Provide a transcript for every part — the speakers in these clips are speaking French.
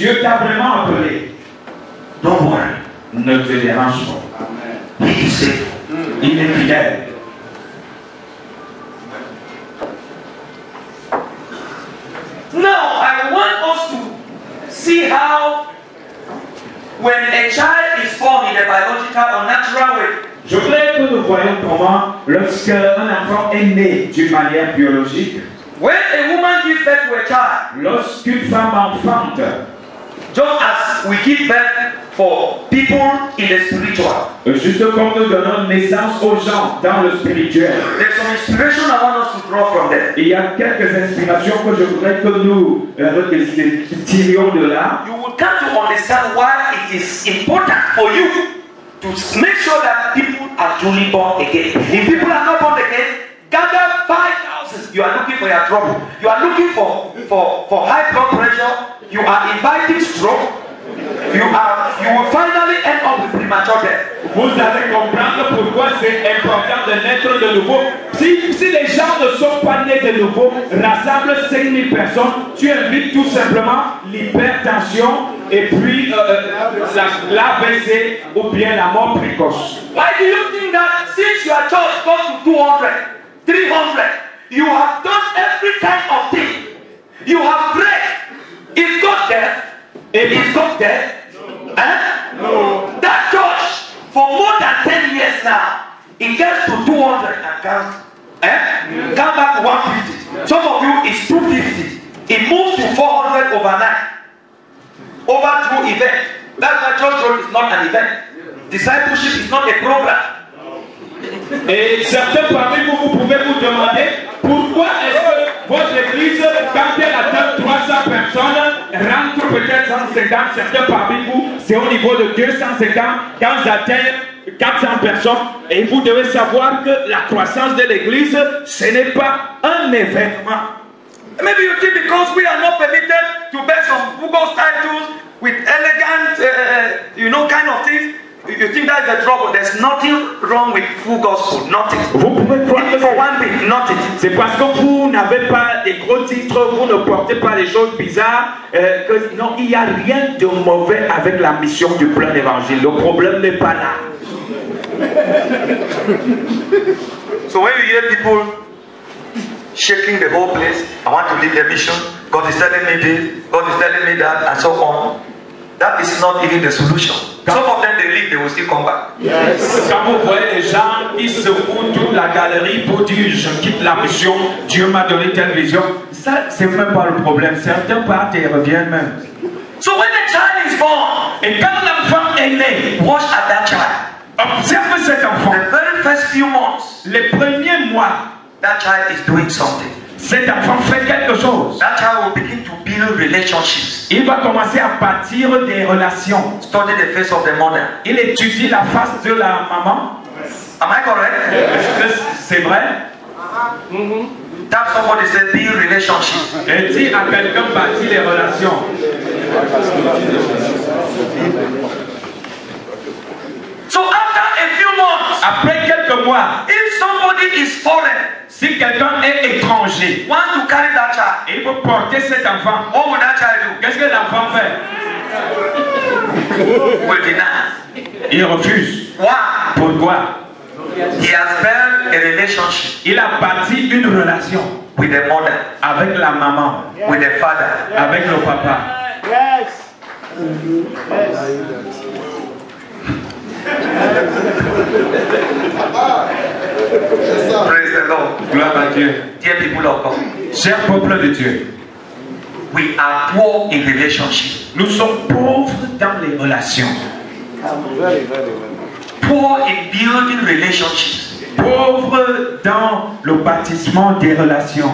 Dieu t'a vraiment appelé, don't worry. ne te dérange pas. He is faithful. Il est fidèle. Now, I want us to see how, when a child is born in a biological or natural way, Je voudrais que nous voyions comment, lorsqu'un enfant est né d'une manière biologique, when a woman gives birth to a child, lorsqu'une femme enfante, just as we give birth for people in the spiritual, juste comme nous donnons naissance aux gens dans le spirituel, there's some inspiration I want us to draw from there. il y a quelques inspirations que je voudrais que nous tirions de là. You will come to understand why it is important for you to make sure that people are truly born again. If people are not born again, gather 5,000. You are looking for your trouble. You are looking for high blood pressure. You are inviting stroke. You will finally end up with premature death. Vous allez comprendre pourquoi c'est important de naître de nouveau. Si les gens ne sont pas nés de nouveau, rassemble 5000 personnes, tu invites tout simplement l'hypertension et puis l'AVC ou bien la mort précoce. Why do you think that since your church goes to 200, 300, you have done every kind of thing? You have prayed. Is God there? Is God there? No. That church, for more than 10 years now, it gets to 200 and comes. Come back to 150. Some of you is 250. It moves to 400 overnight. Over through event. That's why church growth is not an event. Discipleship is not a program. Et certains parmi vous, vous pouvez vous demander pourquoi est-ce que votre église, quand elle atteint 300 personnes, rentre peut-être 150. Certains parmi vous, c'est au niveau de 250. Quand ils atteignent 400 personnes, et vous devez savoir que la croissance de l'église, ce n'est pas un événement. Maybe you think because we are not permitted to bear some Google titles with elegant, kind of things, you think that is the trouble. There's nothing wrong with full gospel. Nothing. Vous pouvez croire que for one thing, nothing. C'est parce que vous n'avez pas des gros titres, vous ne portez pas des choses bizarres. Non, il n'y a rien de mauvais avec la mission du plein évangile. Le problème n'est pas là. So when you hear people shaking the whole place, I want to leave the mission, God is telling me this, God is telling me that, and so on, that is not even the solution. Some of them, they leave, they will still come back. Yes. Quand vous voyez les gens qui secouent toute la galerie pour dire je quitte la mission, Dieu m'a donné telle vision, ça c'est même pas le problème. Certains partent et reviennent même. So when the child is born, et quand l'enfant est né, watch at that child. Observe cet enfant. The very first few months, les premiers mois, that child is doing something. Cet enfant fait quelque chose. That child will begin to build relationships. Il va commencer à bâtir des relations. Study the face of the mother. Il étudie la face de la maman. Am I correct? Est-ce que c'est vrai? Tap somebody say build relationships. Et dit à quelqu'un bâtir les relations. So after a few months, après quelques mois, if somebody is foreign, si quelqu'un est étranger, wants to carry that child, il peut porter cet enfant. What will that child do? Qu'est-ce que l'enfant fait? Will deny. Il refuse. Why? Pourquoi? He has built a relationship. Il a bâti une relation with the mother, avec la maman, with the father, avec le papa. Yes. Praise the Lord. Gloire à Dieu. Dear people of God, cher peuple de Dieu, we are poor in relationship. Nous sommes pauvres dans les relations. Poor in building relationships. Pauvres dans le bâtiment des relations.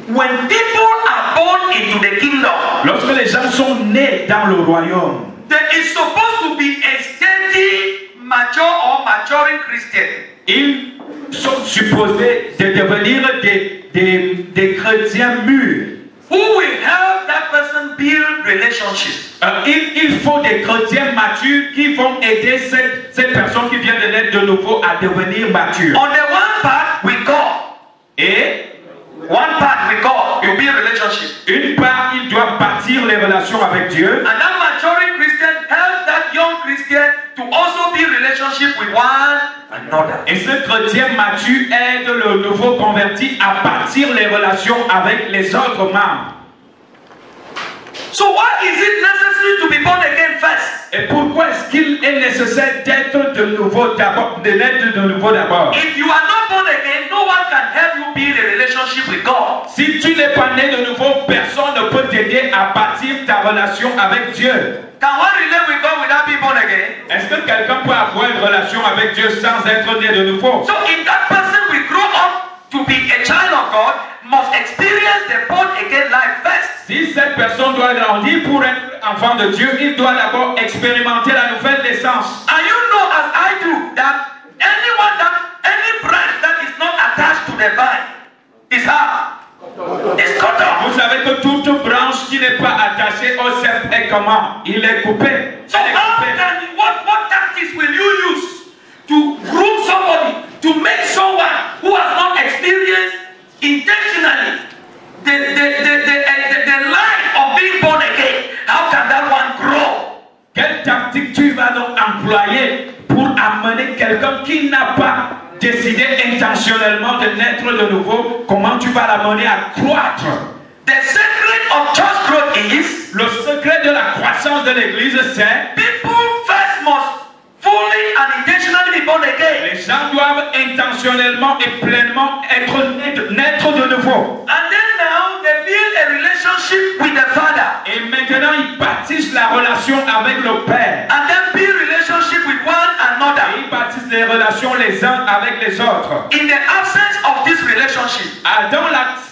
When people are born into the kingdom, lorsque les gens sont nés dans le royaume, there is supposed to be a steady, mature or maturing Christian. Ils sont supposés de devenir des chrétiens mûrs. Who will help that person build relationships? Il faut des chrétiens matures qui vont aider cette personne qui vient de naître de nouveau à devenir mature. On the one part with God. Et one part with God. God, it will be a relationship. Une part, il doit bâtir les relations avec Dieu. And that maturing Christian helps that young Christian to also be in relationship with one another. Et ce chrétien mature aide le nouveau converti à bâtir les relations avec les autres membres. So why is it necessary to be born again first? Et pourquoi est-ce qu'il est nécessaire d'être de nouveau d'abord, de naître de nouveau d'abord? If you are not born again, no one can help you be in a relationship with God. Si tu n'es pas né de nouveau, personne ne peut t'aider à bâtir ta relation avec Dieu. Can one relate with God without being born again? Est-ce que quelqu'un peut avoir une relation avec Dieu sans être né de nouveau? So if that person will grow up to be a child of God, must experience the born again life first. Si cette personne doit grandir pour être enfant de Dieu, il doit d'abord expérimenter la nouvelle naissance. And you know as I do that any branch that is not attached to the vine is how? It's cut off. Vous savez que toute branche qui n'est pas attachée au cep est comment? Il est coupé. So how can you, what tactics will you use to groom somebody, to make someone who has not experienced intentionally the life of being born again? How can that one grow? Quelle tactique tu vas donc employer pour amener quelqu'un qui n'a pas décidé intentionnellement de naître de nouveau? Comment tu vas l'amener à croître? The secret of church growth is, le secret de la croissance de l'église, c'est people first must fully and intentionally be born again. Les gens doivent intentionnellement et pleinement naître de nouveau. And then now they build a relationship with the Father. Et maintenant ils bâtissent la relation avec le Père. And then build relationship with one another. Et ils bâtissent les relations les uns avec les autres. In the absence of this relationship, dans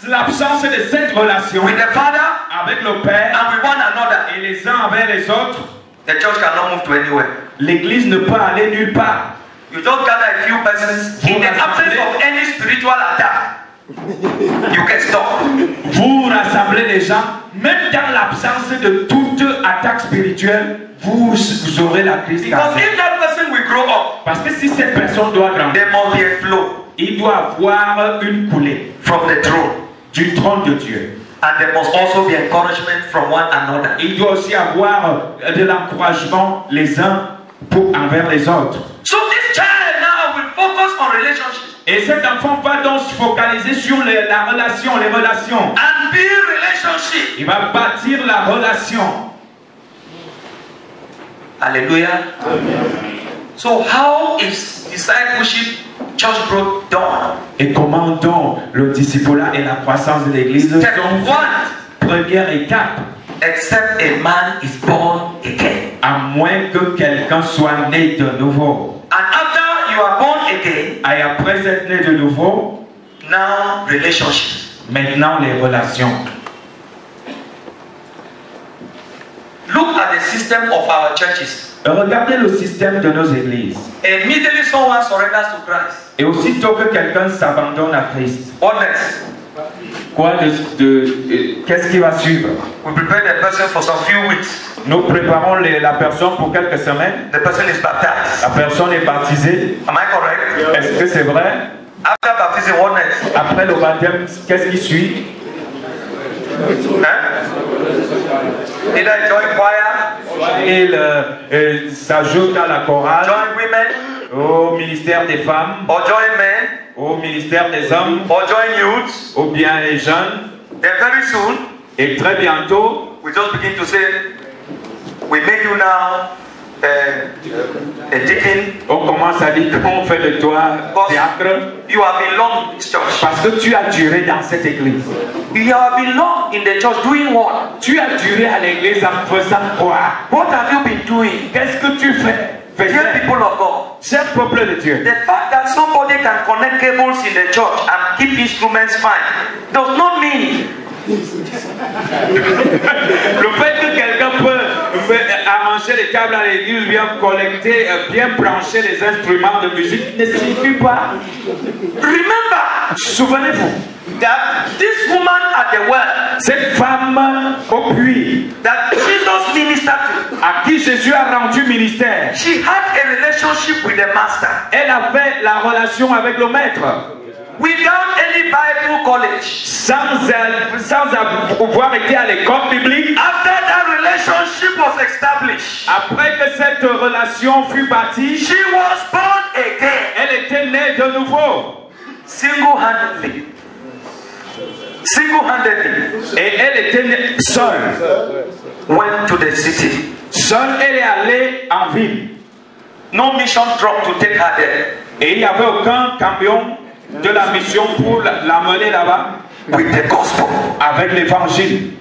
l'absence de cette relation with the Father avec le Père and with one another, et les uns avec les autres, the church cannot move to anywhere. L'église ne peut aller nulle part. You just gather a few persons in the absence of any spiritual attack. You get stuck. Vous rassemblez les gens, même dans l'absence de toute attaque spirituelle, vous aurez la crise. Because if that person will grow up, parce que si cette personne doit grandir, there must be a flow. Il doit avoir une coulée from the throne. Du trône de Dieu. And there must also be encouragement from one another. Il doit aussi avoir de l'encouragement les uns envers les autres. So this child now will focus on relationship. Et cet enfant va donc se focaliser sur la relation, les relations. And build relationship. Il va bâtir la relation. Alléluia. So how is discipleship, church growth done? Et comment donc le discipulat et la croissance de l'église sont première étape? Except a man is born again. À moins que quelqu'un soit né de nouveau. And after you are born again, et après être né de nouveau, now relationship. Maintenant les relations. Look at the system of our churches. Regardez le système de nos églises. Immediately someone surrenders to Christ. Et aussitôt que quelqu'un s'abandonne à Christ. What next? Quoi qu'est-ce qui va suivre? We prepare the person for some few weeks. Nous préparons la personne pour quelques semaines. The person is baptized. La personne est baptisée. Am I correct? Est-ce que c'est vrai? After baptism, what next? Après le baptême, qu'est-ce qui suit? Either join choir. Il s'ajoute à la chorale. Join women. Au ministère des femmes. Or join men. Au ministère des hommes. Or join youth. Ou bien les jeunes. Then very soon. Et très bientôt. We just begin to say, we make you now a deacon. On commence à dire qu'on fait de toi diacre. You have been long in this church. Parce que tu as duré dans cette église. You have been long in the church doing what? Tu as duré à l'église en faisant quoi? What have you been doing? Qu'est-ce que tu fais? Dear people of God, cher peuple de Dieu. The fact that somebody can connect cables in the church and keep instruments fine does not mean le fait que quelqu'un peut arranger les câbles à l'église, bien connecter, bien brancher les instruments de musique ne signifie pas. Remember, souvenez-vous that this woman at the well, cette femme au puits, that Jesus ministered to, à qui Jésus a rendu ministère, she had a relationship with the master. Elle avait la relation avec le maître. Without any Bible college, sans avoir été à l'école biblique. After that relationship was established, Après que cette relation fut bâtie, she was born again. elle était née de nouveau. Single-handedly. Single-handedly. Et elle était née seule. Went to the city. Seule, elle est allée en ville. No mission truck to take her there. Et il n'y avait aucun camion de la mission pour l'amener là-bas. With the gospel. Avec l'évangile.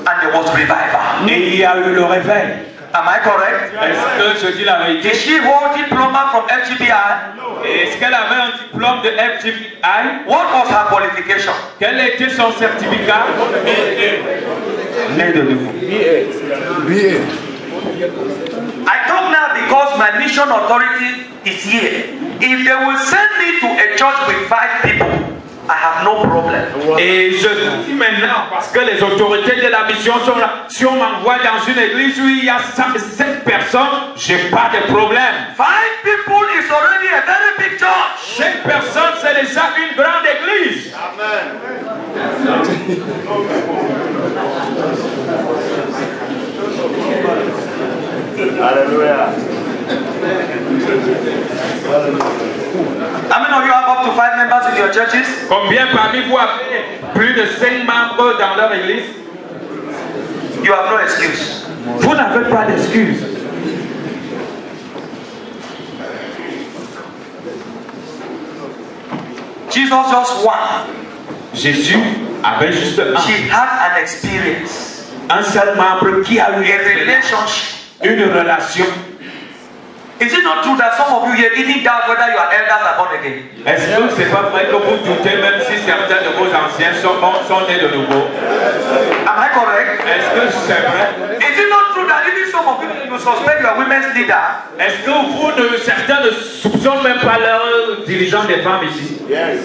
And there was revival. Et il y a eu le réveil. Am I correct? Est-ce que je dis la vérité? Did she hold diploma from FGBI? Est-ce qu'elle avait un diplôme de FGBI? What was her qualification? Quel était son certificat? Né de nouveau. I talk now because my mission authority is here. If they will send me to a church with 5 people, I have no problem. Et je dis maintenant, parce que les autorités de la mission sont là, si on m'envoie dans une église où il y a 7 personnes, j'ai pas de problème. 5 people is already a very big church. 5 personnes, c'est déjà une grande église. Hallelujah. How many of you have up to 5 members in your churches? Combien parmi vous avez plus de 5 membres dans leur église? You have no excuse. Vous n'avez pas d'excuse. Jesus just one. Jésus avait juste She had an experience. un seul membre qui a eu A relationship. une relation. Is it not true that some of you here even doubt whether your elders are born again? Est-ce que c'est pas vrai que vous doutez même si certains de vos anciens sont nés de nouveau? Am I correct? Est-ce que c'est vrai? Is it not true that even some of you suspect your women's leader? Est-ce que certains ne soupçonnent même pas leur dirigeant des femmes ici? Yes.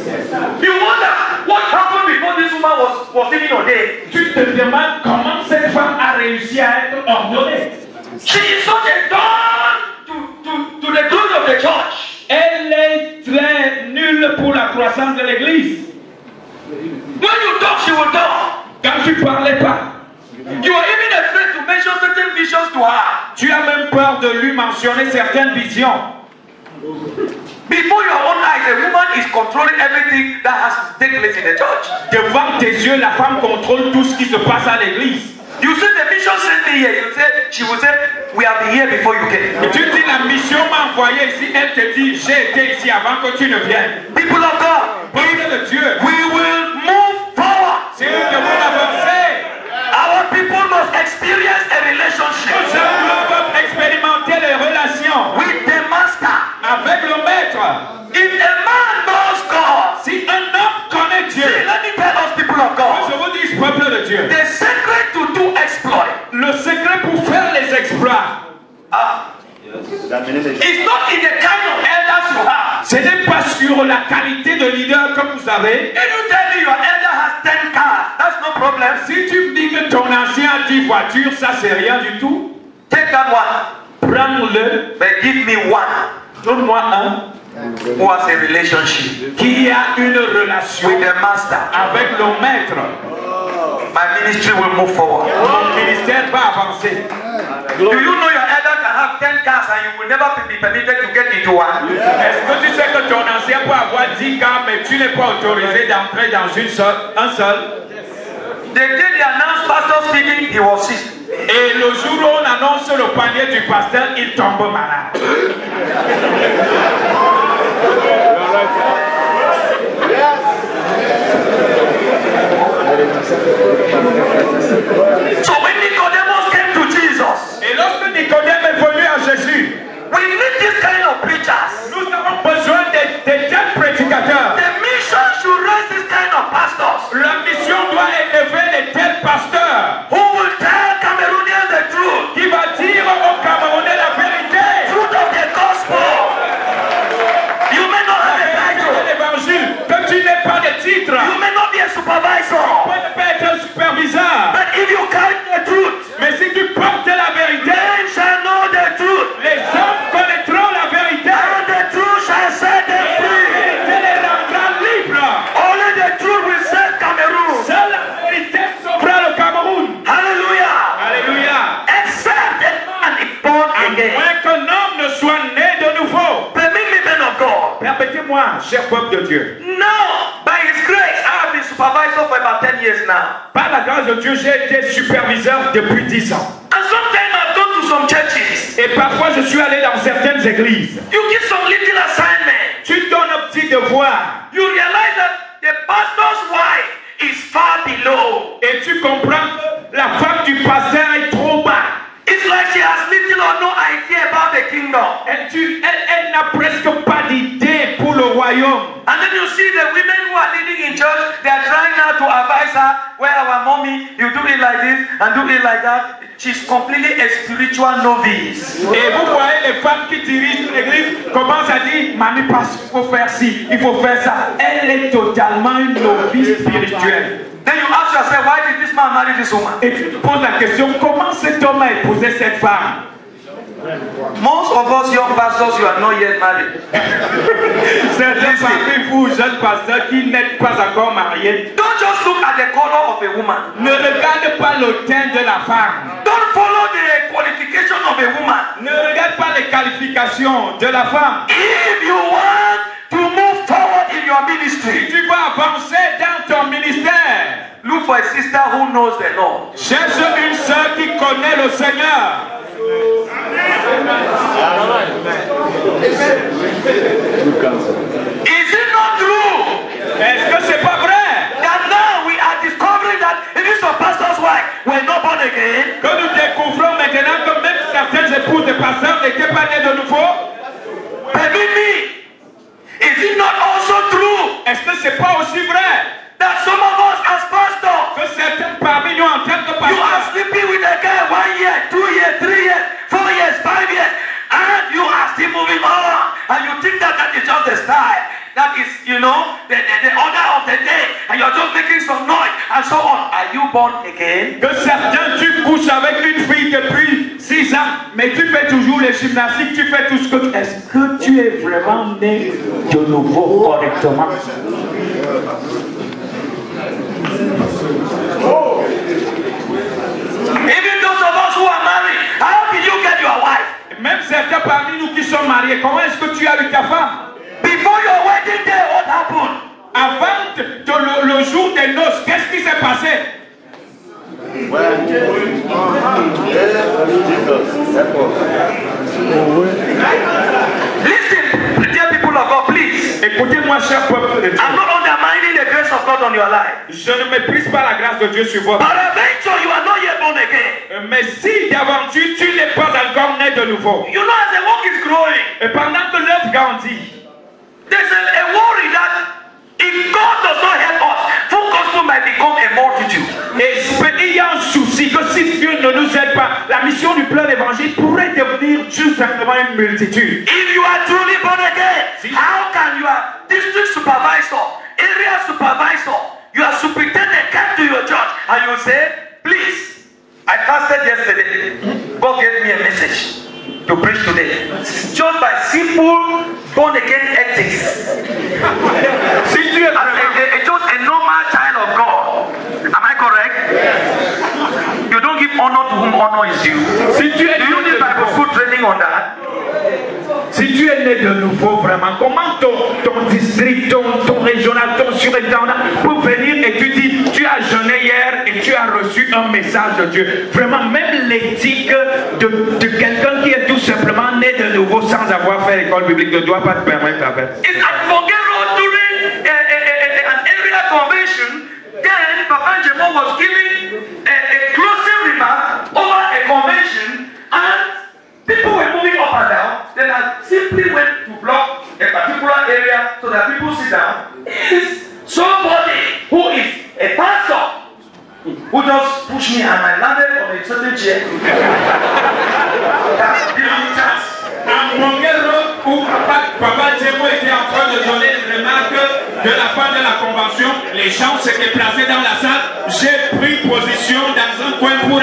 You wonder what happened before this woman was even ordained. Tu te demandes comment cette femme a réussi à être ordonnée. She is such a dawn to the growth of the church. Elle est très nulle pour la croissance de l'église. When you talk, she will talk. Quand tu parlais pas, You are even afraid to mention certain visions to her. tu as même peur de lui mentionner certaines visions. Before your own eyes, a woman is controlling everything that has to take place in the church. Devant tes yeux, la femme contrôle tout ce qui se passe à l'église. You say the mission sent me here. She will say, we have been here before you came. Et tu dis la mission m'a envoyé ici. Elle te dit j'ai été ici avant que tu ne viennes. People of God, Peuple de Dieu, we will move forward. si nous devons avancer, Our people must experience a relationship nous devons expérimenter les relations with the master. avec le maître. If a man knows God, Si un homme connaît Dieu, let me tell us people of God, je vous dis peuple de Dieu, the secret to do exploit le secret pour faire les exploits, is not in the kind of elders you have. ce n'est pas sur la qualité de leader que vous avez. If you tell me your elder has 10 cars, that's no problem. Si tu me dis que ton ancien a 10 voitures, ça c'est rien du tout. Take that one, Prends-le, but give me one donne-moi un who has a relationship qui a une relation with the master. avec le maître. My ministry will move forward. Mon ministère va avancer. Do you know your elder can have 10 cars and you will never be permitted to get into one? Est-ce que tu sais que ton ancien peut avoir 10 cars, mais tu n'es pas autorisé d'entrer dans un seul? The day they announced pastor speaking, he was sick. Et le jour où on annonce le panier du pasteur, il tombe malade. So when Nicodemus came to Jesus, Et lorsque Nicodème est venu à Jésus, we need this kind of preachers. nous avons besoin de tels prédicateurs. The mission should raise this kind of pastors La mission doit élever de tels pasteurs who will tell Cameroonians the truth, qui va dire aux Camerounais la vérité. truth of the gospel. You may not have a title. L'évangile, que tu n'aies pas de titre, You may not be a supervisor. tu ne peux pas être un superviseur. cher peuple de Dieu. Now, by His grace, I have been supervisor for about 10 years now. Par la grâce de Dieu, j'ai été superviseur depuis 10 ans. And sometimes I've gone to some churches. Et parfois, je suis allé dans certaines églises. You give some little assignment. Tu donnes un petit devoir. You realize that the pastor's wife is far below. Et tu comprends que la femme du pasteur est trop bas. It's like she has little or no idea about the kingdom. Elle n'a presque pas d'idée pour le royaume. And then you see the women who are leading in church, they are trying now to advise her, where our mommy, you do it like this and do it like that. She's completely a spiritual novice. Et vous voyez les femmes qui dirigent l'église commencent à dire, mamie, parce qu'il faut faire ci, il faut faire ça. Elle est totalement une novice spirituelle. Then you ask yourself, why did this man marry this woman? Et tu te poses la question, comment cet homme a épousé cette femme? Most of us young pastors, you are not yet married. Certains parmi vous, jeunes pasteurs, qui n'êtes pas encore mariés, Don't just look at the color of a woman. ne regarde pas le teint de la femme. Don't follow the qualification of a woman. Ne regarde pas les qualifications de la femme. If you want to move forward in your ministry, Si tu veux avancer dans ton ministère, look for a sister who knows the Lord. cherche une sœur qui connaît le Seigneur. Is it not true Est-ce que c'est pas vrai that now we are discovering that even some pastors' wives were not born again? que nous découvrons maintenant que même certaines épouses de pasteurs n'étaient pas nées de nouveau? Permit me. Is it not also true Est-ce que c'est pas aussi vrai that some of us as pastors, que certains parmi nous en tant que you are pasteurs, sleeping with a guy 1 year, 2 years, 3 years, 4 years, 5 years, and you are still moving on, and you think that that is just the style, that is, you know, the order of the day, and you're just making some noise, and so on. Are you born again? que certains tu couches avec une fille depuis 6 ans, mais tu fais toujours les gymnastiques, tu fais tout ce que tu... Est-ce que tu es vraiment né de nouveau correctement? Even those of us who are married, how did you get your wife? Même certains parmi nous qui sont mariés, comment est-ce que tu as eu ta femme? Before your wedding day, what happened? Avant le jour des noces, qu'est-ce qui s'est passé? Listen, dear people of God, please. Écoutez-moi, cher peuple de Dieu. I'm not undermining the grace of God on your life. Je ne méprise pas la grâce de Dieu sur votre But vie. eventually, you are not yet born again. Mais si d'aventure tu n'es pas encore né de nouveau, You know, as the work is growing, et pendant que l'œuvre grandit, there's a worry that if God does not help us, full gospel might become a multitude. et il y a un souci que si Dieu ne nous aide pas, la mission du plein évangile pourrait devenir tout simplement une multitude. If you are truly born again, how can your district supervisor, area supervisor, your superintendent come to your church and you say, please, I fasted yesterday. God gave me a message to preach today. Just by simple born again ethics. Si tu es Just a normal child of God. Am I correct? You don't give honor to whom honor is due. Si tu es Do you need Bible school training on that? Si tu es né de nouveau, vraiment, comment ton district, ton régional, ton surintendant peut venir et tu dis, tu as jeûné hier et tu as reçu un message de Dieu. Vraiment, même l'éthique de quelqu'un qui est tout simplement né de nouveau sans avoir fait l'école biblique ne doit pas te permettre de faire. It's at Bongero during an area convention. Then Papa Jemo was giving a closing remark over a convention, and people were moving up and down. Then I simply went to block a particular area so that people sit down. Is somebody who is a pastor who just pushed me and I landed on a certain chair. That's giving chance. À Bongero, où Papa Djemo était en train de donner une remarque de la fin de la convention, les gens s'étaient placés dans la salle. J'ai pris position dans un coin pour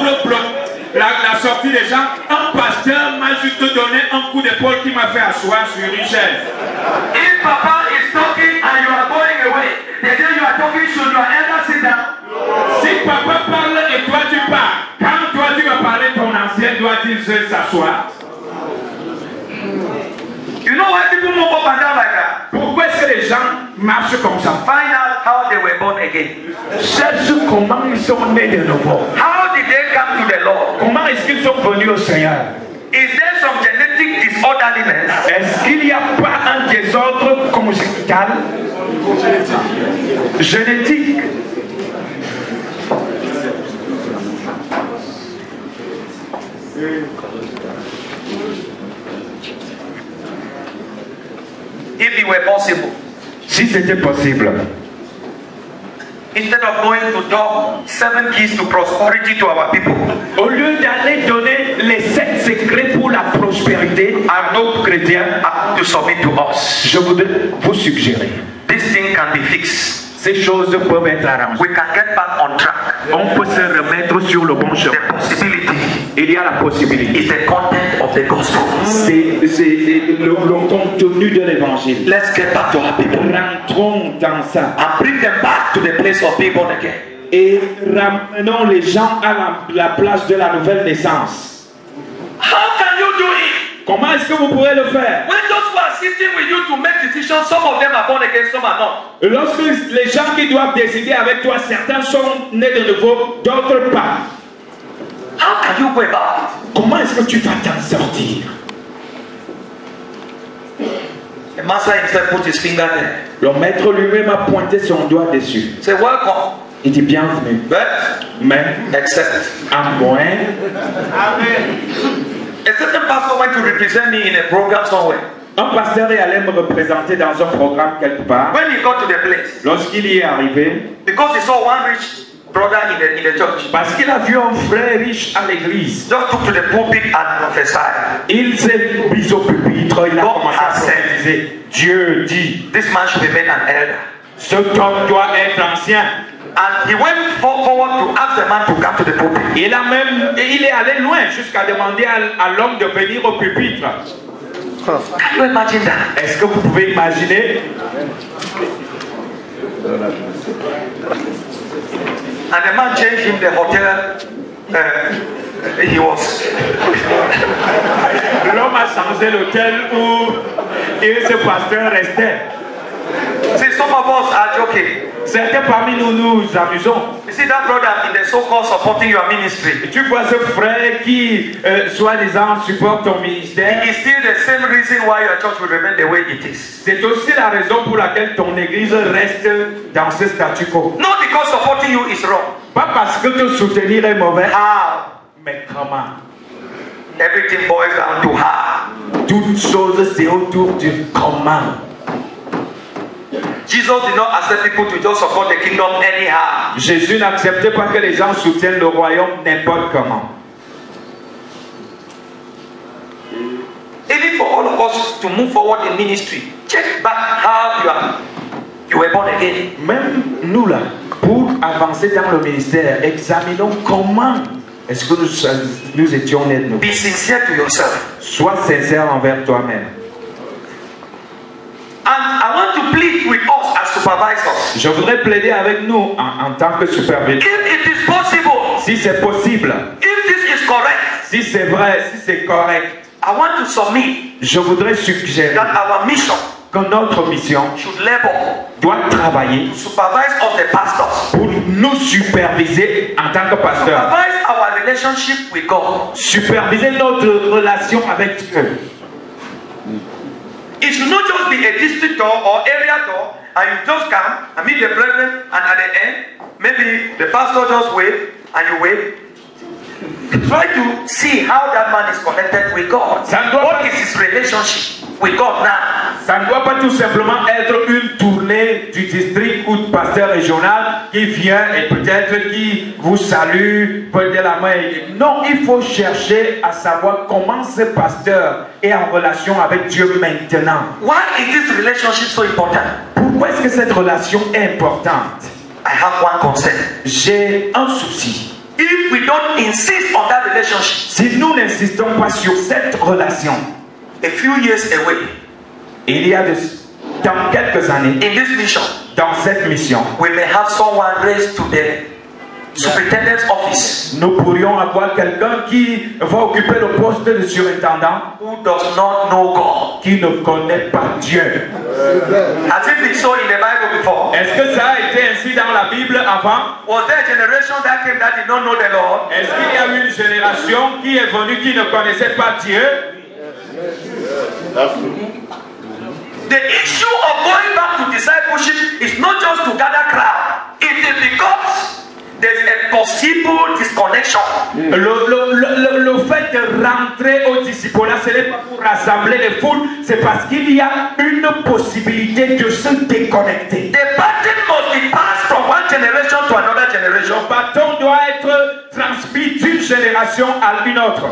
la sortie des gens. Un pasteur m'a juste donné un coup d'épaule qui m'a fait asseoir sur une chaise. If Papa is talking and you are going away, they say you are talking, should your elder sit down? Si papa parle et toi tu pars, quand toi tu vas parler, ton ancien doit-il s'asseoir? You know why people move up and down like that? Pourquoi est-ce les gens marchent comme ça. Find out how they were born again. Cherche comment ils sont nés de nouveau. How did they come to the Lord? Comment est-ce qu'ils sont venus au Seigneur? Is there some genetic disorderliness? Est-ce qu'il n'y a pas un désordre congénital? Génétique. If it were possible, Si c'était possible, instead of going to talk 7 keys to prosperity to our people, au lieu d'aller donner les 7 secrets pour la prospérité à nos chrétiens, to submit to us, je voudrais vous suggérer, this thing can be fixed. ces choses peuvent être arrangées. We can get back on track. On peut se remettre sur le bon chemin. The possibility Il y a la possibilité. is the content of the gospel. C'est le contenu de l'évangile. Let's get back to our people Rentrons dans ça and bring them back to the place of being born again. et ramenons les gens à la place de la nouvelle naissance. How can you do it? Comment est-ce que vous pourrez le faire? When those who are sitting with you to make decisions, some of them are born again, some are not. Lorsque les gens qui doivent décider avec toi, certains sont nés de nouveau, d'autres pas. How can you go about it? Comment est-ce que tu vas t'en sortir? The master himself put his finger there. Le maître lui-même a pointé son doigt dessus. Say, welcome. Il dit bienvenue. Mais Except. à moins, A certain pastor went to represent me in a program somewhere. un pasteur est allé me représenter dans un programme quelque part. When he got to the place, Lorsqu'il y est arrivé, because he saw one rich brother in the church, parce qu'il a vu un frère riche à l'église, just took to the pulpit and prophesied. il s'est mis au pupitre, il a God commencé à has said, prophétiser. Dieu dit, this man should be made an elder. cet homme doit être ancien. And he went forward to ask the man to come to the pulpit. Il est allé loin jusqu'à demander à l'homme de venir au pupitre. Can you imagine that? Est-ce que vous pouvez imaginer? And the man changed him the hotel. He was. L'homme a changé l'hôtel où ce pasteur restait. See, some of us are joking. Certains parmi nous nous amusons. You see that brother in the so-called supporting your ministry. Tu vois ce frère qui, soi-disant, supporte ton ministère. It is still the same reason why your church will remain the way it is. C'est aussi la raison pour laquelle ton église reste dans ce statu quo. Not because supporting you is wrong. Pas parce que te soutenir est mauvais. How? Mais comment? Everything boils down to how. Toute chose, c'est autour du comment. Jesus did not accept people to just support the kingdom anyhow. Jésus n'acceptait pas que les gens soutiennent le royaume n'importe comment. Even for all of us to move forward in ministry, check back how you were born again. Même nous là, pour avancer dans le ministère, examinons comment est-ce que nous étions nés de nous. Be sincere to yourself. Sois sincère envers toi-même. And I want to plead with us as supervisors. Je voudrais plaider avec nous en tant que superviseur. If it is possible, Si c'est possible, if this is correct, si c'est vrai, si c'est correct, I want to submit je voudrais suggérer that our mission que notre mission should labor doit travailler to supervise us the pastors. pour nous superviser en tant que pasteur. Supervise our relationship with God. Superviser notre relation avec Dieu. It should not just be a district door or area door, and you just come and meet the brethren, and at the end, maybe the pastor just wave and you wave. Try to see how that man is connected with God. What is his relationship with God now? Ça ne doit pas tout simplement être une tournée du district ou du pasteur régional qui vient et peut-être qui vous salue, peut dire la main. Non, il faut chercher à savoir comment ce pasteur est en relation avec Dieu maintenant. Why is this relationship so important? Pourquoi est-ce que cette relation est importante? I have one concern. J'ai un souci. If we don't insist on that relationship, Si nous n'insistons pas sur cette relation, a few years away, il y a dans quelques années, in this mission, dans cette mission, we may have someone raised to the superintendent's office nous pourrions avoir quelqu'un qui va occuper le poste de surintendant who does not know God. qui ne connaît pas Dieu. Has it been so in the Bible before? Est-ce que ça a été ainsi dans la Bible avant? Was there a generation that came that did not know the Lord? Est-ce qu'il y a eu une génération qui est venue qui ne connaissait pas Dieu? The issue of going back to discipleship is not just to gather crowd. It is because there's a possible disconnection. Le fait de rentrer au disciple, ce n'est pas pour rassembler les foules, c'est parce qu'il y a une possibilité de se déconnecter. The baton must be passed from one generation to another generation. Le bâton doit être transmis d'une génération à une autre.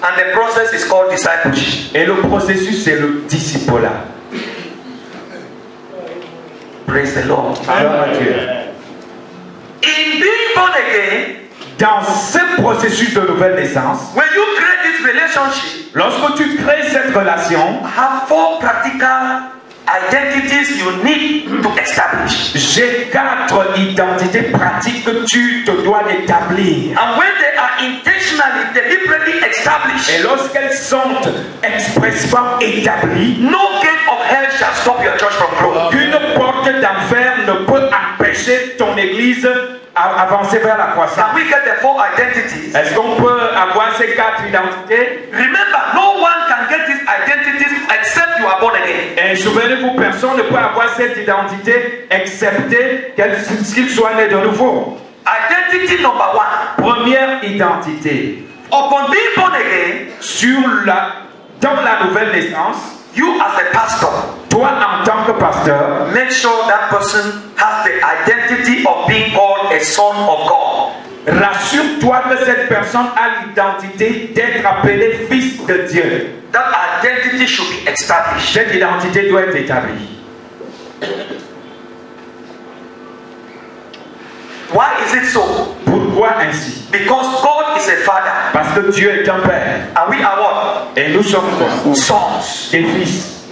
And the process is called discipleship. Et le processus, c'est le discipulat. Praise the Lord. Amen. In being born again, dans ce processus de nouvelle naissance, when you create this relationship, lorsque tu crées cette relation, have 4 practical identities you need to establish. J'ai 4 identités pratiques que tu te dois établir. And when they are intentionally, deliberately established, et lorsqu'elles sont expressément établies, no gate of hell shall stop your church from growing. Aucune porte d'enfer ne peut empêcher ton église à avancer vers la croissance. Can we get the 4 identities? Est-ce qu'on peut avoir ces 4 identités? Remember, no one can get these identities except you are born again. Et souvenez-vous, personne ne peut avoir cette identité excepté qu'il soit né de nouveau. Identity number 1. Première identité. Upon being born again, dans la nouvelle naissance, you as a pastor, toi en tant que pasteur, make sure that person has the identity of being called a son of God. Rassure-toi que cette personne a l'identité d'être appelé fils de Dieu. That identity should be established. Cette identité doit être établie. Why is it so? Pourquoi ainsi? Because God is a father. Parce que Dieu est un père. And we are what? Et nous sommes sons. Des fils.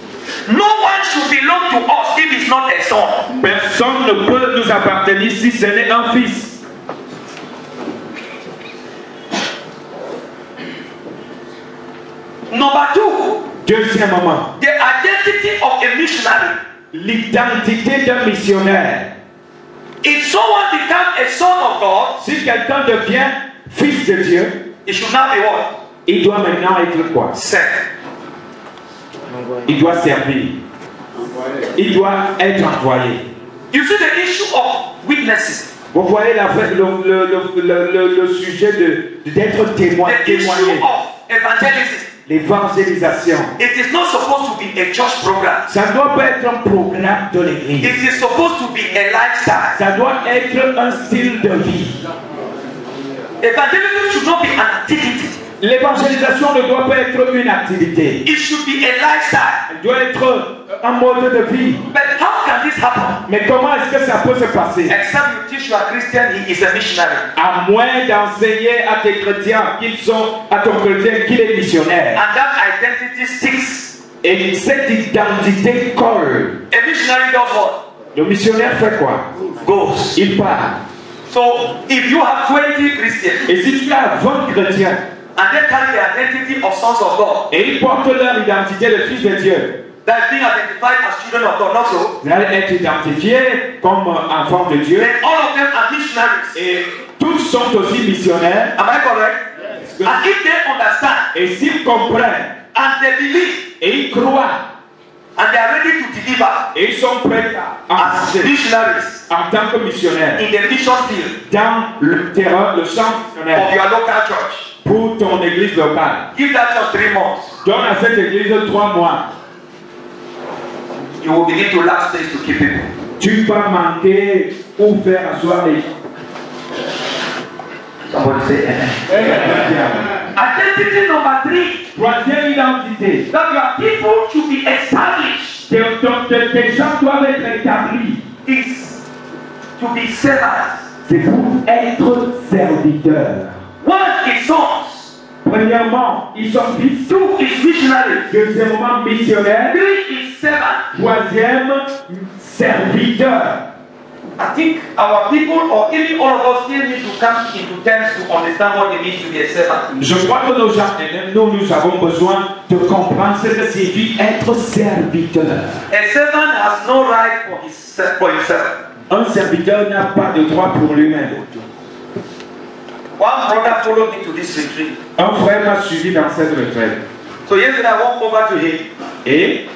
No one should belong to us if it's not a son. Personne ne peut nous appartenir si ce n'est un fils. Number 2. Deuxièmement, the identity of a missionary. L'identité d'un missionnaire. If someone becomes a son of God, si quelqu'un devient fils de Dieu, it should not be what? Il doit maintenant être quoi? Serve. Il doit servir. Il doit être envoyé. You see the issue of witnesses. Vous voyez le sujet d'être témoin. The issue of evangelism. L'évangélisation. It is not supposed to be a church program. Ça ne doit pas être un programme de l'église. It is supposed to be a lifestyle. Ça doit être un style de vie. Evangelism should not be an activity. L'évangélisation ne doit pas être une activité. It should be a lifestyle. Elle doit être un mode de vie. But how can this happen? Mais comment est-ce que ça peut se passer? Except you teach your Christian, he is a missionary. À moins d'enseigner à tes chrétiens à ton chrétien qu'il est missionnaire. And that identity sticks. Et cette identité colle. A missionary does what? Le missionnaire fait quoi? Goes. Il part. So if you have 20 Christians, et si tu as 20 chrétiens, and they carry the identity of sons of God, et ils portent leur identité de fils de Dieu, that's being identified as children of God, not so. Vous allez être identifiés comme enfants de Dieu. Then all of them are missionaries. Et tous sont aussi missionnaires. Am I correct? Yes. And if they understand, et s'ils comprennent, and they believe, et ils croient, and they are ready to deliver, et ils sont prêts as missionaries, en tant que missionnaires, in the mission field, dans le terrain, le champ missionnaire, of your local church, pour ton église locale. give that church 3 months. Donne à cette église 3 mois. You will begin to lack space to keep people. Tu vas manquer où faire asseoir les. Somebody say amen. Identity number 3. Troisième identité. That your people should be established. Tes gens doivent être établis. Is to be servants. C'est pour être serviteurs. One is sons. Premièrement, ils sont fils. 2 is missionaries. Deuxièmement, missionnaires. 3 is servants. Troisième, serviteurs. I think our people, or even all of us, still need to come into terms to understand what it means to be a servant. Je crois que nos gens, nous avons besoin de comprendre ce que signifie être serviteur. A servant has no right for himself. Un serviteur n'a pas de droit pour lui-même. One brother followed me to this retreat. Un frère m'a suivi dans cette retraite. So yesterday I walked over to him. Et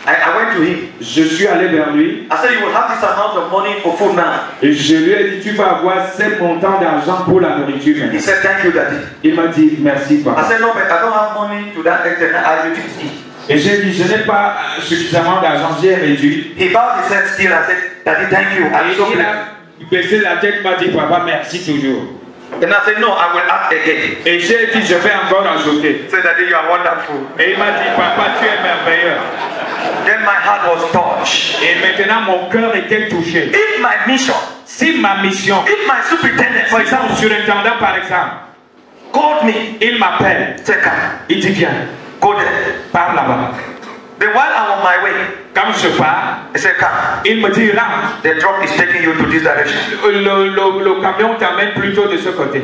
I went to him. je suis allé vers lui. I said, you will have this amount of money for food now. Et je lui ai dit, tu vas avoir ce montant d'argent pour la nourriture He maintenant. said, thank you, Daddy. Il m'a dit, merci I papa. said, no, but I don't have money to that extent. I refuse to eat. Et j'ai dit, je n'ai pas suffisamment d'argent, j'ai réduit. He bowed his head still. I said, Daddy, thank you. I'm Et so il glad. a baissé la tête, m'a dit, papa, merci toujours. And I said, no, I will add again. Et j'ai dit, je vais encore ajouter. He said, Daddy, you are wonderful. Et il m'a dit, papa, tu es merveilleux. Then my heart was touched. Et maintenant, mon cœur était touché. If my mission, Si ma mission, if my superintendent, for si example, mon surintendant, par exemple, called me, il m'appelle, say, come, il dit, viens, go there. pars là-bas. Then while I'm on my way, Quand je pars, he said, come. il me dit, rentre. The truck is taking you to this direction. Le camion t'amène plutôt de ce côté.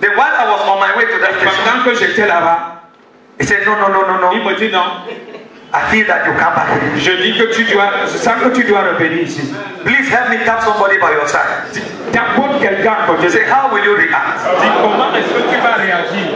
Then while I was on my way to that station, Pendant que j'étais là-bas, he said, no, no, no, no, il no. me dit non. I feel that you come back here. Je dis que je sens que tu dois revenir ici. Please help me tap somebody by your side. T'apportes quelqu'un à côté. He said, how will you react? Dis comment est-ce que tu vas réagir?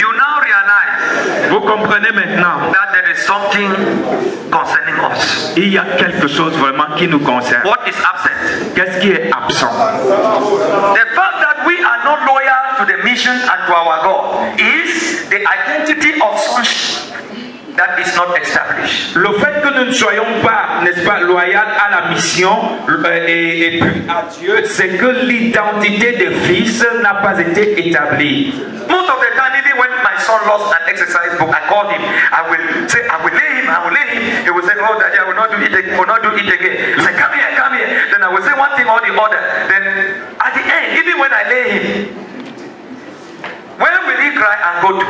You now realize Vous comprenez maintenant, that there is something concerning us. il y a quelque chose vraiment qui nous concerne. What is absent? Qu'est-ce qui est absent? The fact that we are not loyal to the mission and to our God is the identity of sonship that is not established. Le fait que nous ne soyons pas, n'est-ce pas, loyaux à la mission et puis à Dieu, c'est que l'identité de fils n'a pas été établie. Most of the time, even when my son lost an exercise book, I called him. I will say, I will lay him, I will lay him. He will say, oh, Daddy, I will not do it again. Will not do it again. I say, come here, come here. Then I will say one thing or the other. Then at the end, even when I lay him, where will he cry and go to?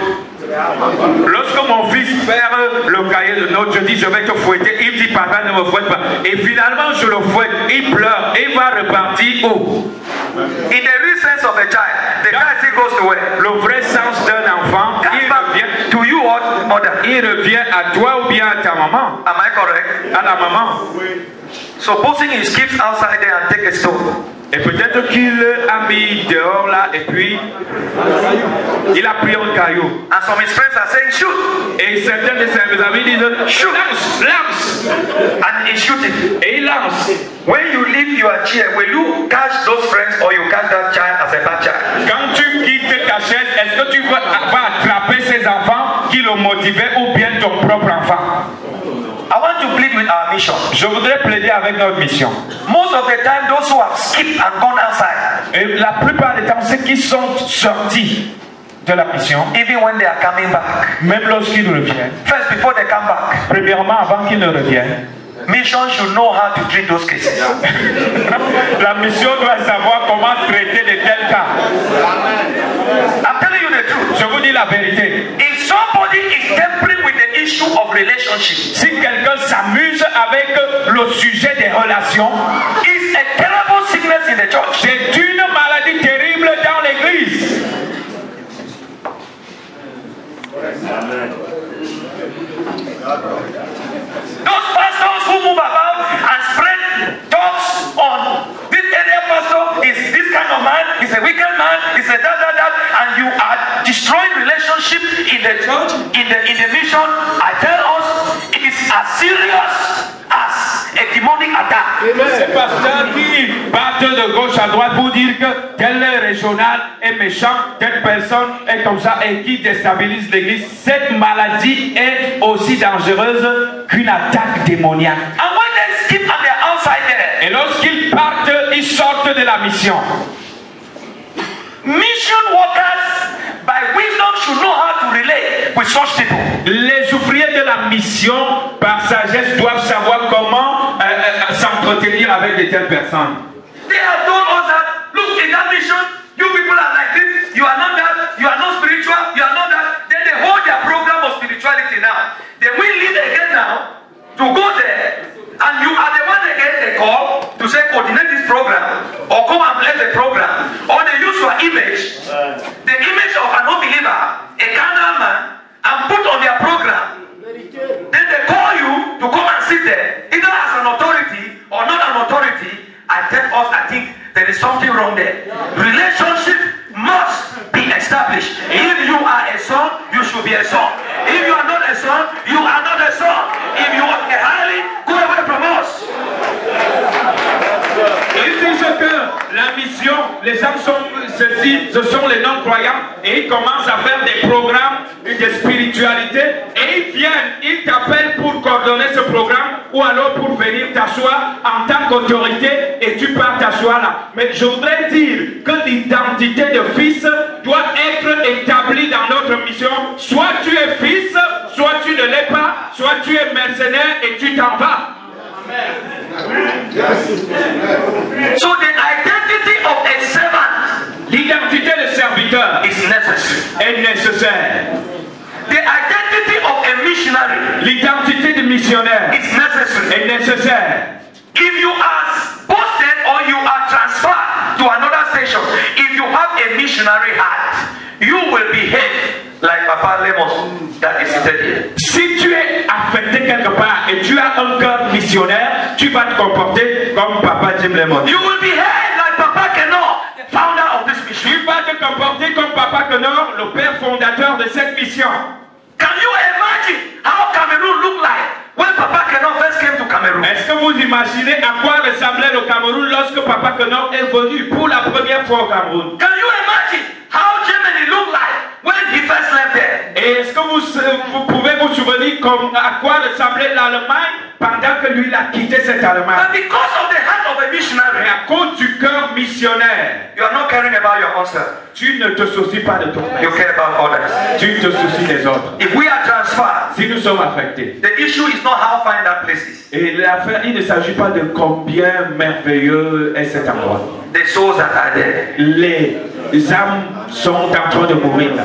Lorsque mon fils perd le cahier de notes, je dis je vais te fouetter. Il dit papa ne me fouette pas. Et finalement je le fouette, il pleure, il va repartir où? In the real sense of a child, the child still goes to where? Le vrai sens d'un enfant, Comes back to you or mother. il revient à toi ou bien à ta maman, Am I correct? à la maman. Supposing he skips outside there and take a stone. Et peut-être qu'il a mis dehors là et puis il a pris un caillou. And some of his friends are saying, shoot. Et certains de ses amis disent lance, lance. And he's shooting. Et il lance. When you leave your chair, will you catch those friends or you catch that child as a bad child? Quand tu quittes ta chaise, est-ce que tu vas attraper ces enfants qui l'ont motivé ou bien ton propre enfant? I want to plead with our mission. Je voudrais plaider avec notre mission. Most of the time, those who have skipped and gone outside, Et la plupart des temps, ceux qui sont sortis de la mission, even when they are coming back, même lorsqu'ils reviennent, first before they come back, premièrement avant qu'ils ne reviennent, mission should know how to treat those cases. la mission doit savoir comment traiter de tels cas. I'm telling you the truth. Je vous dis la vérité. If somebody is tampering with the issue of relationship, Si quelqu'un s'amuse avec le sujet des relations, it's a terrible sickness in the church. c'est une maladie terrible dans l'église. Those pastors who move about and spread talks on this area pastor is this kind of man, he's a wicked man, he's a that, and you are destroying relationship in the church, in the mission. I tell us it is as serious as a demonic attack. Ces pasteurs qui battent de gauche à droite pour dire que tel régional est méchant, telle personne est comme ça et qui déstabilise l'église. Cette maladie est aussi dangereuse qu'une attaque démoniaque. And when they skip and they're outside there, Et lorsqu'ils partent, ils sortent de la mission. mission workers by wisdom should know how to relate with such people. Les ouvriers de la mission, par sagesse, doivent savoir comment s'entretenir avec de telles personnes. They have told us that, look, in that mission, you people are like this, you are not that, you are not spiritual, you are not that. Then they hold their program of spirituality now. They will lead again now to go there, and you are the one that get a call to say coordinate this program, or come and bless the program, or they use your image, the image of an unbeliever, a carnal man, and put on their program. Then they call you to come and sit there, either as an authority or not an authority. I think there is something wrong there. Relationship must be established. If you are a son, you should be a son. If you are not a son, you are not a son. If you are a highly, go away from us. Ils disent que la mission, les gens sont ceci, ce sont les non-croyants, et ils commencent à faire des programmes de spiritualité, et ils viennent, ils t'appellent pour coordonner ce programme, ou alors pour venir t'asseoir en tant qu'autorité, et tu pars t'asseoir là. Mais je voudrais dire que l'identité de fils doit être établie dans notre mission. Soit tu es fils, soit tu ne l'es pas, soit tu es mercenaire et tu t'en vas. So the identity of a servant, l'identité de serviteur is necessary. Est nécessaire. The identity of a missionary, l'identité de missionnaire is necessary. Est nécessaire. If you are posted or you are transferred to another station, if you have a missionary heart, you will behave like Papa Lemos that is seated here. Si tu es affecté quelque part et tu as un cœur missionnaire, tu vas te comporter comme Papa Jim Lemon. You will behave like Papa Kenor, the founder of this mission. Tu vas te comporter comme Papa Kenor, le père fondateur de cette mission. Can you imagine how Cameroon looked like when Papa Kenor first came to Cameroon? Est-ce que vous imaginez à quoi ressemblait le Cameroun lorsque Papa Kenor est venu pour la première fois au Cameroun? Can you imagine how Germany looked like when he first left there? Et est-ce que vous pouvez vous souvenir à quoi ressemblait l'Allemagne pendant que lui a quitté cette Allemagne? But because of the heart of a missionary, et à cause du cœur missionnaire, you are not caring about your own self. Tu ne te soucies pas de toi. You care about others. Tu te soucies des autres. If we are transferred, si nous sommes affectés, the issue is not how fine that place is. Et l'affaire, il ne s'agit pas de combien merveilleux est cet endroit. The souls that are there. Les âmes sont en train de mourir là.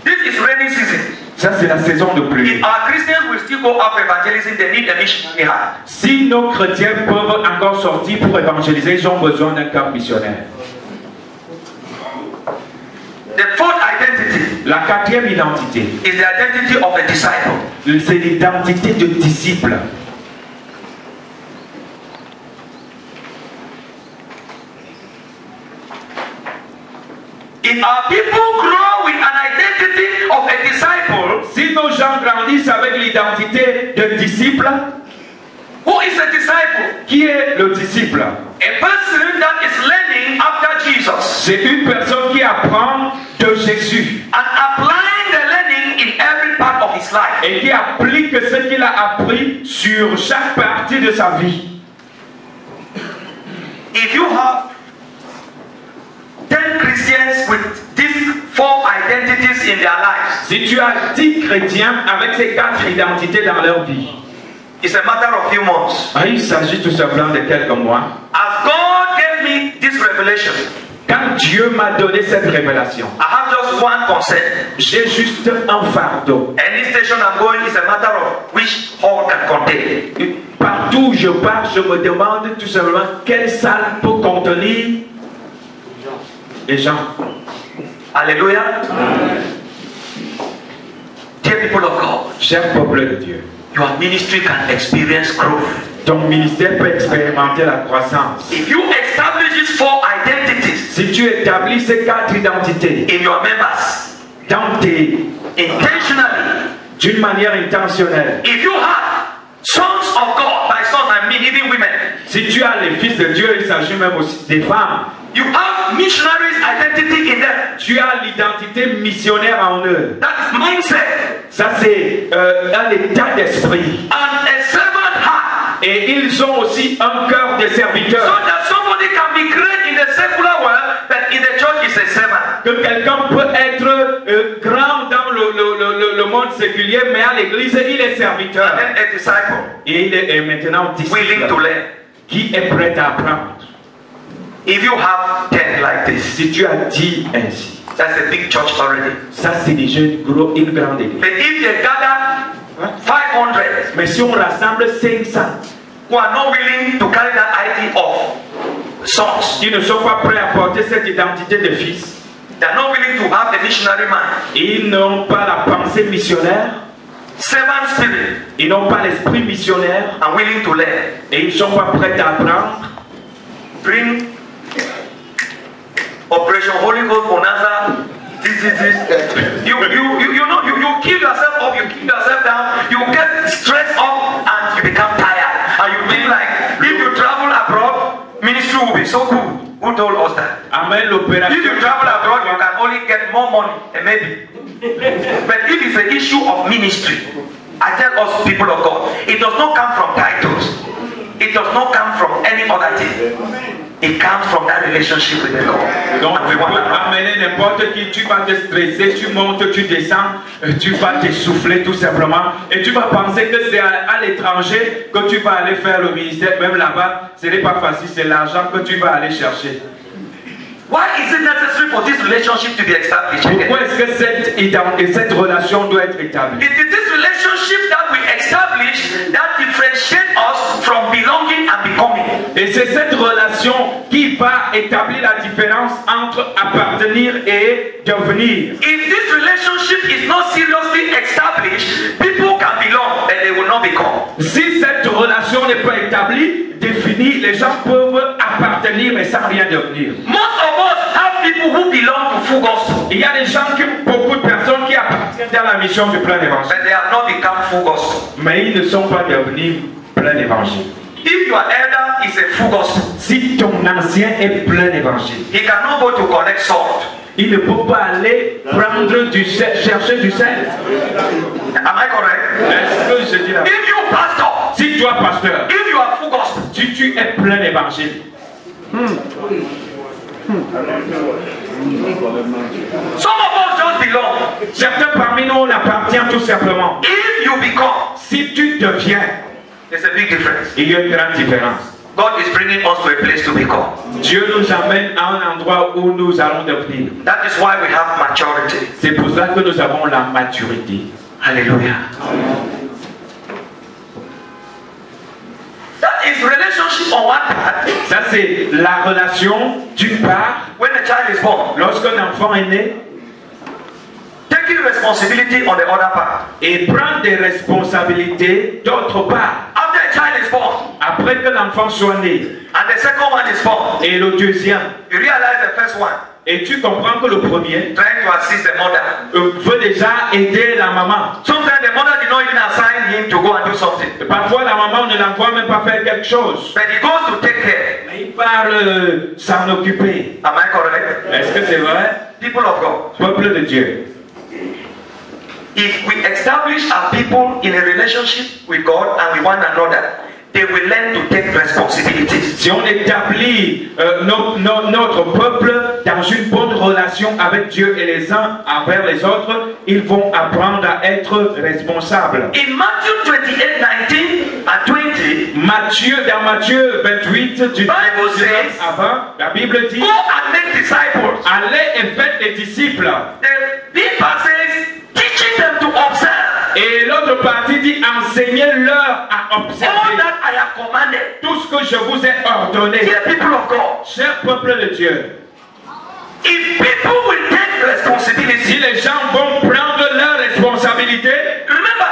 This is rainy season. Ça c'est la saison de pluie. If our Christians will still go up evangelism, they need a missionary heart. Si nos chrétiens peuvent encore sortir pour évangéliser, ils ont besoin d'un cœur missionnaire. The fourth identity. La quatrième identité. Is the identity of a disciple. C'est l'identité de disciple. If our people grow with an identity of a disciple, si nos gens grandissent avec l'identité de disciple, who is a disciple? Qui est le disciple? A person that is learning after Jesus. C'est une personne qui apprend de Jésus. And applying the learning in every part of his life. Et qui applique ce qu'il a appris sur chaque partie de sa vie. If you have 10 Christians with these 4 identities in their lives, si tu as 10 chrétiens avec ces 4 identités dans leur vie, it's a matter of few months. Il s'agit tout simplement de quelques mois. As God gave me this revelation, quand Dieu m'a donné cette révélation, I have just one concern. J'ai juste un fardeau. Any station I'm going is a matter of which hall can contain. Partout où je pars, je me demande tout simplement quelle salle peut contenir les gens. Alléluia. Dear people of God, cher peuple de Dieu, your ministry can experience growth. Ton ministère peut expérimenter la croissance. If you establish these 4 identities, si tu établis ces 4 identités in your members, dans tes intentionally, d'une manière intentionnelle, if you have sons of God, by sons I mean even women, si tu as les fils de Dieu, il s'agit même aussi des femmes. You have missionaries identity in them. Tu as l'identité missionnaire en eux. That's mindset. Ça c'est un état d'esprit. And a servant heart. Et ils ont aussi un cœur de serviteur. So that somebody can be great in the secular world, but in the church is que quelqu'un peut être grand dans le monde séculier, mais à l'église, il est serviteur. And then a disciple Et il est maintenant willing to disciple learn. qui est prêt à apprendre. If you have 10 like this, Si tu as dit ainsi, that's a big church already. ça c'est déjà une grande église. But if they gather 500 Mais si on rassemble 500 who are not willing to carry that ID of sons, qui ne sont pas prêts à porter cette identité de fils, they are not willing to have the missionary mind, ils n'ont pas la pensée missionnaire, servant spirit, ils n'ont pas l'esprit missionnaire and willing to learn, et ils ne sont pas prêts à apprendre, bring Operation Holy Ghost Bonanza. This. You kill yourself up, you kill yourself down, you get stressed up and you become tired. And you feel like if you travel abroad, ministry will be so good. Who told us that? Amen, If l'opération. you travel abroad, you can only get more money, and maybe. But if it's an issue of ministry, I tell us people of God, it does not come from titles. It does not come from any other thing. It comes from that relationship with the Lord. Donc And tu we want peux to know. amener n'importe qui, tu vas te stresser, tu montes, tu descends, tu vas t'essouffler tout simplement et tu vas penser que c'est à l'étranger que tu vas aller faire le ministère, même là-bas, ce n'est pas facile, c'est l'argent que tu vas aller chercher. Why is it necessary for this relationship to be established? Pourquoi est-ce que cette relation doit être établie? It is this relationship that we establish that differentiates us from belonging and becoming. Et c'est cette relation qui va établir la différence entre appartenir et devenir. If this relationship is not seriously established, people can belong, but they will not become. Si cette relation n'est pas établie, définie, les gens peuvent appartenir mais sans rien devenir. Most of us have people who belong to full gospel, Il y a des gens, beaucoup de personnes qui appartiennent à la mission du plein évangile, but they have not become full gospel. mais ils ne sont pas devenus plein évangile. If your elder is a full gospel, Si ton ancien est plein évangile, he cannot go to collect salt. il ne peut pas aller prendre du sel, chercher du sel. Am I correct? Est-ce que je dis là? If you pastor, Si toi, pasteur, if you are full gospel, si tu es plein évangile, some of us just belong. certains parmi nous, on appartient tout simplement. If you become, Si tu deviens, there's a big difference. il y a une grande différence. God is bringing us to a place to become. Dieu nous amène à un endroit où nous allons devenir. That is why we have maturity. C'est pour ça que nous avons la maturité. Hallelujah. That is relationship on one part. Ça, c'est la relation d'une part. When the child is born, Lorsqu'un enfant est né, taking responsibility on the other part. et prendre des responsabilités d'autre part. After a child is born, Après que l'enfant soit né, and the second one is born, et le deuxième, you realize the first one et tu comprends que le premier trying to assist the mother. veut déjà aider la maman. Sometimes the mother did not even assign him to go and do something, Parfois, la maman ne l'envoie même pas faire quelque chose. but he goes to take care. Mais il parle s'en occuper. Am I correct? Est-ce que c'est vrai? People of God, Peuple de Dieu. if we establish our people in a relationship with God and with one another, they will learn to take responsibilities. Si on établit notre peuple dans une bonne relation avec Dieu et les uns envers les autres, ils vont apprendre à être responsables. In Matthew 28, 19 and 20, Dans Matthieu 28, du Bible says, avant, la Bible dit, go and make disciples. allez et faites des disciples. The big part says, teaching them to observe Et l'autre partie dit, enseignez-leur à all observer that I have commanded. tout ce que je vous ai ordonné. Dear people of God, Cher peuple de Dieu, if people will take si responsibility, les gens vont prendre leurs responsabilités, remember,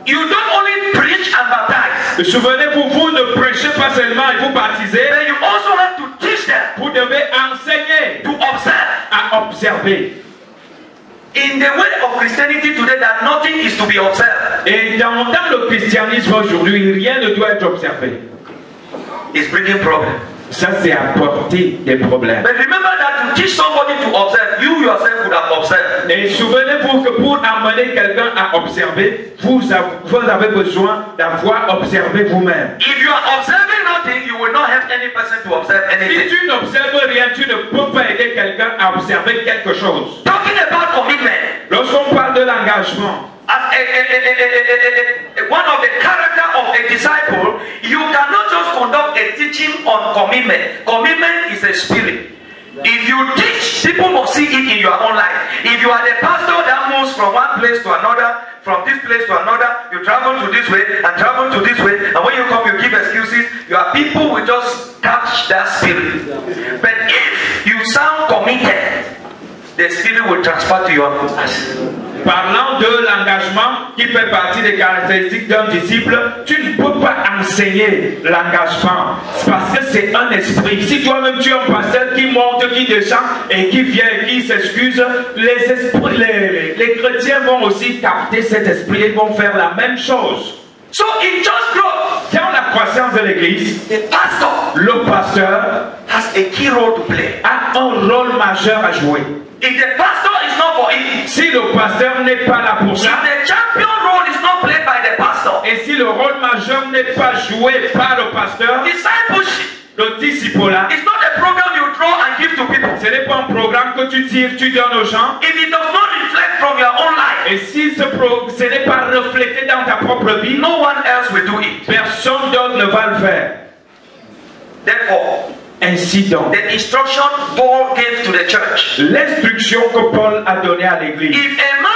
you don't only preach and baptize, souvenez-vous, vous ne prêchez pas seulement et vous baptisez, but you also have to teach them vous devez enseigner to observe. à observer. In the way of Christianity today, that nothing is to be observed. Et dans le christianisme aujourd'hui, rien ne doit être observé. It's bringing problems. Ça, c'est apporter des problèmes. But remember that to teach somebody to observe, you yourself would have observed. observe. Et souvenez-vous que pour amener quelqu'un à observer, vous avez besoin d'avoir observé vous-même. If you are observing nothing, you will not help any person to observe Si anything. tu n'observes rien, tu ne peux pas aider quelqu'un à observer quelque chose. Talking about commitment, Lorsqu'on parle de l'engagement, as one of the character of a disciple, you cannot just conduct a teaching on commitment. Commitment is a spirit. If you teach, people must see it in your own life. If you are the pastor that moves from one place to another, from this place to another, you travel to this way and travel to this way, and when you come, you give excuses. Your people will just catch that spirit. But if you sound committed, the spirit will transfer to your heart. parlant de l'engagement qui fait partie des caractéristiques d'un disciple, tu ne peux pas enseigner l'engagement parce que c'est un esprit. Si toi-même tu es un pasteur qui monte, qui descend et qui vient et qui s'excuse, les chrétiens vont aussi capter cet esprit et vont faire la même chose. So in church growth, dans la croissance de l'église, le pasteur has a key role to play. A un rôle majeur à jouer. If the pastor is not for it, si le pasteur n'est pas là pour ça, if the champion role is not played by the pastor, et si le rôle majeur n'est pas joué par le pasteur, discipleship, le disciple-là, it's not a program you draw and give to people. Ce n'est pas un programme que tu tires, tu donnes aux gens. If it does not reflect from your own life, et si ce n'est pas reflété dans ta propre vie, no one else will do it. Personne d'autre ne va le faire. Therefore, ainsi donc, the instruction Paul gave to the church, l'instruction que Paul a donnée à l'église, if a man,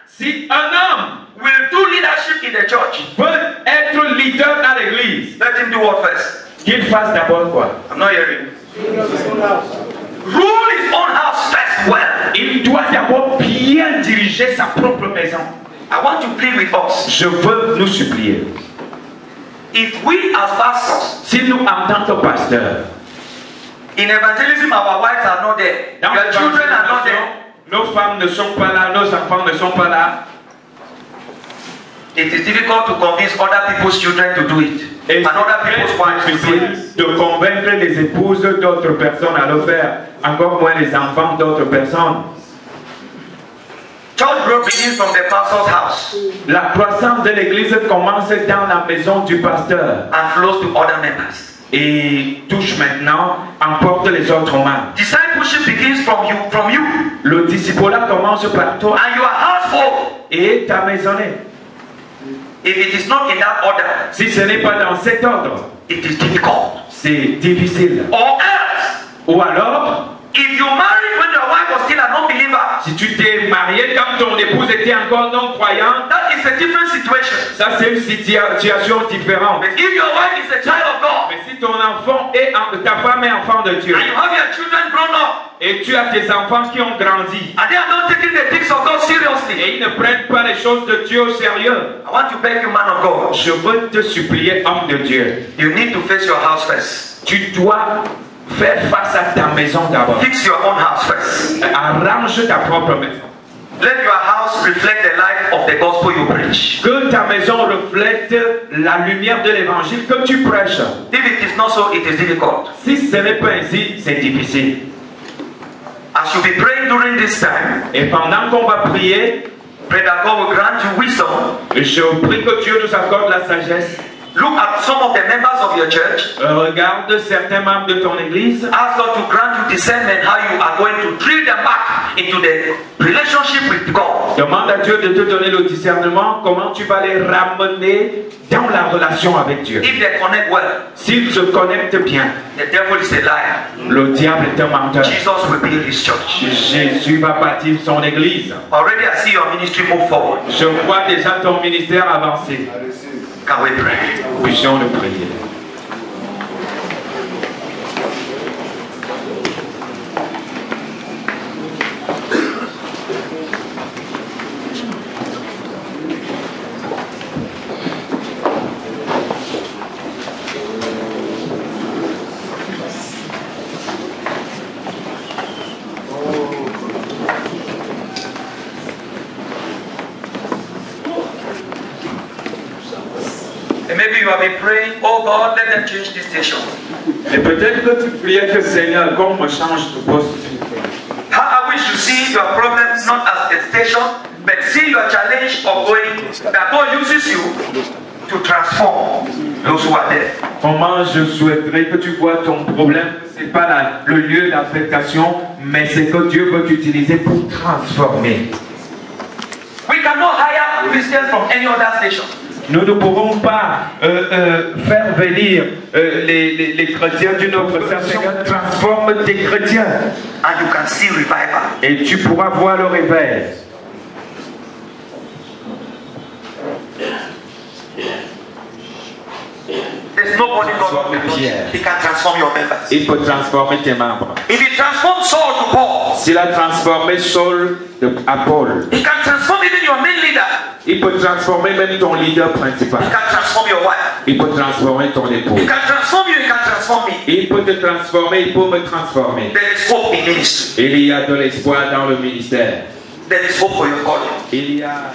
si un homme will do leadership in the church, veut être leader à l'église, let him do what first? Qu'il fasse d'abord quoi? I'm not hearing. Rule his own house first well. Il doit d'abord bien diriger sa propre maison. I want to plead with us. Je veux nous supplier. If we as pastors, si nous en tant que pasteurs, in evangelism our wives are not there, your children are not there, nos femmes ne sont pas là, nos enfants ne sont pas là, it is difficult to convince other people's children to do it. Et and other people's wives to do it. De convaincre les épouses d'autres personnes à le faire, encore moins les enfants d'autres personnes. Church growth begins from the pastor's house. La croissance de l'église commence dans la maison du pasteur. And flows to other members. Et touche maintenant, emporte les autres membres. Discipleship begins from you. Le disciple commence par toi. And your household. Et ta maisonnée. If it is not in that order, si ce n'est pas dans cet ordre, it is difficult. C'est difficile. Or else, ou alors, if you married when your wife was still an unbeliever, si tu t'es marié quand ton épouse était encore non croyante, that is a different situation. Ça c'est une situation différente. But if your wife is a child of God, mais si ton enfant est ta femme est enfant de Dieu, and you have your children grown up, et tu as tes enfants qui ont grandi, and they are not taking the things of God seriously, et ils ne prennent pas les choses de Dieu au sérieux, I want to beg you, man of God, je veux te supplier, homme de Dieu, you need to face your house first. Tu dois faire face à ta maison d'abord. Fix your own house first. Arrange ta propre maison. Let your house reflect the life of the gospel you preach. Que ta maison reflète la lumière de l'évangile que tu prêches. If it is not so, it is difficult. Si ce n'est pas ainsi, c'est difficile. As you be praying during this time, et pendant qu'on va prier, pray that God will grant you wisdom. Je prie que Dieu nous accorde la sagesse. Look at some of the members of your church. Regarde certains membres de ton église. Ask God to grant you discernment how you are going to drill them back into the relationship with God. Demande à Dieu de te donner le discernement, comment tu vas les ramener dans la relation avec Dieu. If they connect well, s'ils se connectent bien, the devil is a liar. Le diable est un menteur. Jesus will build his church. Jésus va bâtir son église. Already I see your ministry move forward. Je vois déjà ton ministère avancer. Can we pray? Puissions le prier. Maybe you have been praying, oh God, let them change this station. Et peut-être que tu priais que Seigneur, qu'on me change de poste. How I wish to see your problem not as a station, but see your challenge of going, that God uses you to transform those who are there. Comment je souhaiterais que tu vois ton problème, c'est pas le lieu d'affectation, mais c'est que Dieu veut t'utiliser pour transformer. We cannot hire Christians from any other station. Nous ne pourrons pas faire venir les chrétiens d'une autre station. Transforme tes chrétiens. And you can see revival. Et tu pourras voir le réveil. There's nobody God Pierre. He can transform your members. Il peut transformer tes membres. If he transformed Saul to Paul, S'il a transformé Saul à Paul, he can transform even your main leader. il peut transformer même ton leader principal. He can transform your wife. Il peut transformer ton époux. He can transform you, he can transform me. Il peut te transformer, il peut me transformer. There is hope in ministry. Il y a de l'espoir dans le ministère. There is hope for your calling. Il y a